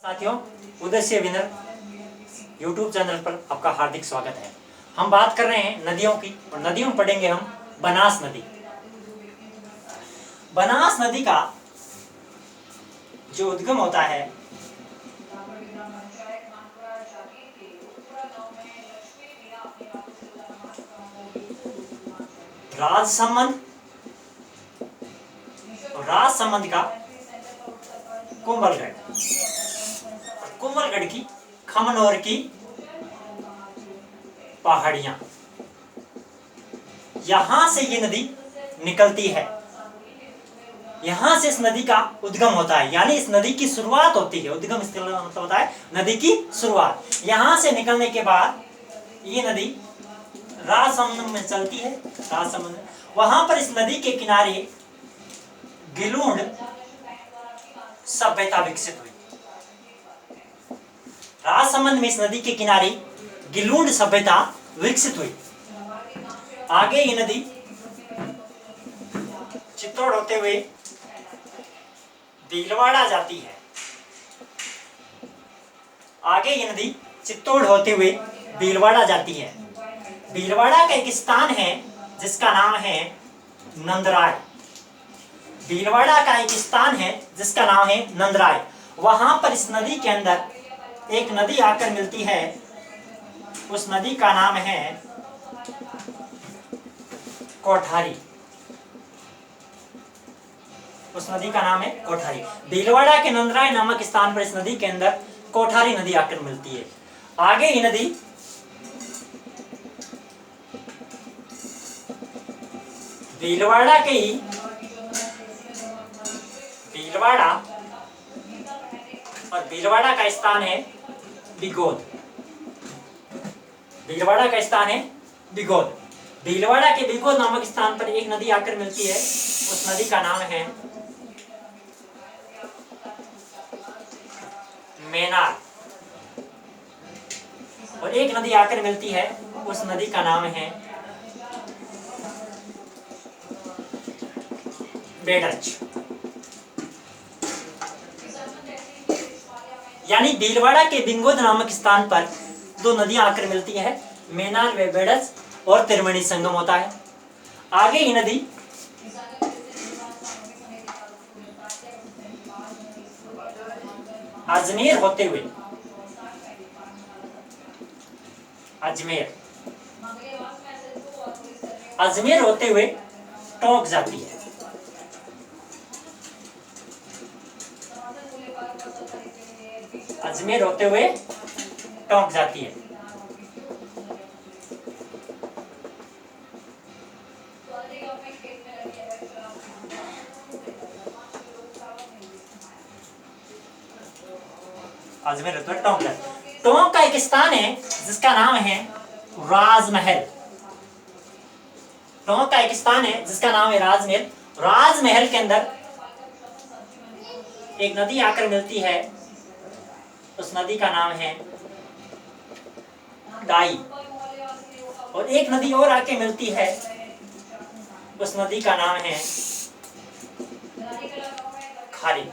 साथियों, उद्देश्य winner YouTube channel पर आपका हार्दिक स्वागत है। हम बात कर रहे हैं नदियों की और नदियों में पढ़ेंगे हम बनास नदी। बनास नदी का जो उद्गम होता है राजसमंद और राजसमंद का कुंभलगढ़, कुंभलगढ़ की खमनोर की पहाड़ियां, यहां से ये नदी निकलती है। यहां से इस नदी का उद्गम होता है, यानी इस नदी की शुरुआत होती है। उद्गम इसका मतलब होता है नदी की शुरुआत। यहां से निकलने के बाद ये नदी राजसमंद में चलती है। राजसमंद, वहां पर इस नदी के किनारे गिलूंड सभ्यता विकसित हुई। राजसमंद में इस नदी के किनारे गिलूंड सभ्यता विकसित हुई। आगे ये नदी चित्तौड़ होते हुए भीलवाड़ा जाती है। आगे ये नदी चित्तौड़ होते हुए भीलवाड़ा जाती है। भीलवाड़ा का एक स्थान है जिसका नाम है नंदराय। भीलवाड़ा का एक स्थान है जिसका नाम है नंदराय। वहां पर इस नदी के अंदर एक नदी आकर मिलती है। उस नदी का नाम है कोठारी। उस नदी का नाम है कोठारी। भीलवाड़ा के नंदराय नामक स्थान पर इस नदी के अंदर कोठारी नदी आकर मिलती है। आगे ये नदी भीलवाड़ा के ही भीलवाड़ा और भीलवाड़ा का स्थान है बिगोद। भीलवाड़ा का स्थान है बिगोद। भीलवाड़ा के बिगोद नामक स्थान पर एक नदी आकर मिलती है। उस नदी का नाम है मेनार। और एक नदी आकर मिलती है, उस नदी का नाम है बेडच। यानी भीलवाड़ा के बिंगोद नामक स्थान पर दो नदियां आकर मिलती है, मेनार व बेडच, और त्रिवेणी संगम होता है। आगे ये नदी अजमेर होते हुए अजमेर होते हुए टोंक जाती है। अजमेर होते हुए टोंक जाती है। अजमेर होते हुए टोंक जाती है। टोंक का एक स्थान है जिसका नाम है राजमहल। टोंक का एक स्थान है जिसका नाम है राजमहल। राजमहल के अंदर एक नदी आकर मिलती है। उस नदी का नाम है डाई। और एक नदी और आके मिलती है। उस नदी का नाम है खारी।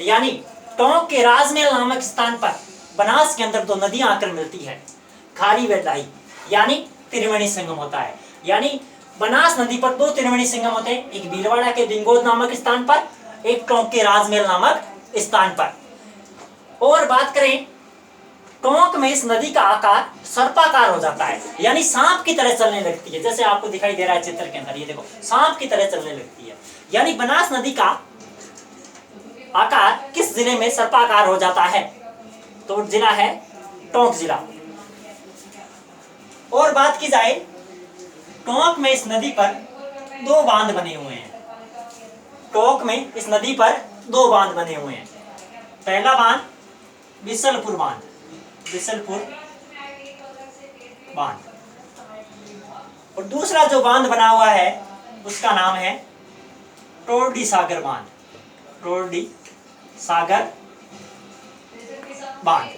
यानी टोंक के राजमहल नामक स्थान पर बनास के अंदर दो नदियां आकर मिलती है, खारी व डाई, यानी त्रिवेणी संगम होता है। यानी बनास नदी पर दो त्रिवेणी संगम होते हैं, एक भीलवाड़ा के बिंगोद नामक स्थान पर, एक टोंक के राजमहल नामक स्थान पर। और बात करें, टोंक में इस नदी का आकार सर्पाकार हो जाता है, यानी सांप की तरह चलने लगती है। जैसे आपको दिखाई दे रहा है चित्र के अंदर, ये देखो सांप की तरह चलने लगती है। यानी बनास नदी का आकार किस जिले में सर्पाकार हो जाता है? तो जिला है टोंक जिला। और बात की जाए, टोंक में इस नदी पर दो बांध बने हुए हैं। टोंक में इस नदी पर दो बांध बने हुए हैं। पहला बांध बिसलपुर बांध, बिसलपुर बांध। और दूसरा जो बांध बना हुआ है उसका नाम है टोरडी सागर बांध। टोरडी सागर बांध।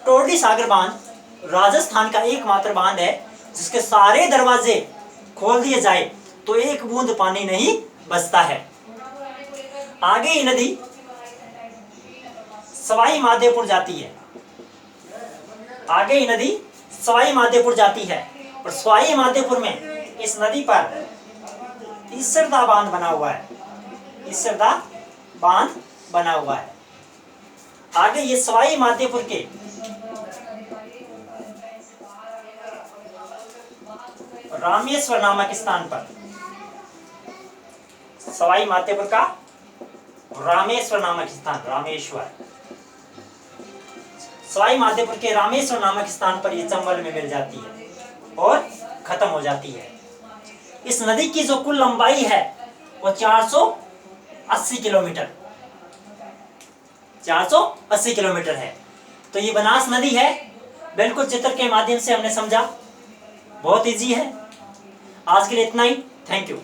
टोरडी सागर बांध राजस्थान का एकमात्र बांध है जिसके सारे दरवाजे खोल दिए जाए तो एक बूंद पानी नहीं बचता है। आगे ये नदी सवाई माधोपुर जाती है। आगे ये नदी सवाई माधोपुर जाती है और सवाई माधोपुर में इस नदी पर ईसरदा बांध बना हुआ है। ईसरदा बांध बना हुआ है। आगे ये सवाई माधोपुर के रामेश्वर नामक स्थान पर, सवाई माधोपुर का रामेश्वर नामक स्थान, रामेश्वर, सवाई माधोपुर के रामेश्वर नामक स्थान पर ये चंबल में मिल जाती है और खत्म हो जाती है। इस नदी की जो कुल लंबाई है वो 480 किलोमीटर, 480 किलोमीटर है। तो ये बनास नदी है, बिल्कुल चित्र के माध्यम से हमने समझा, बहुत इजी है। आज के लिए इतना ही, थैंक यू।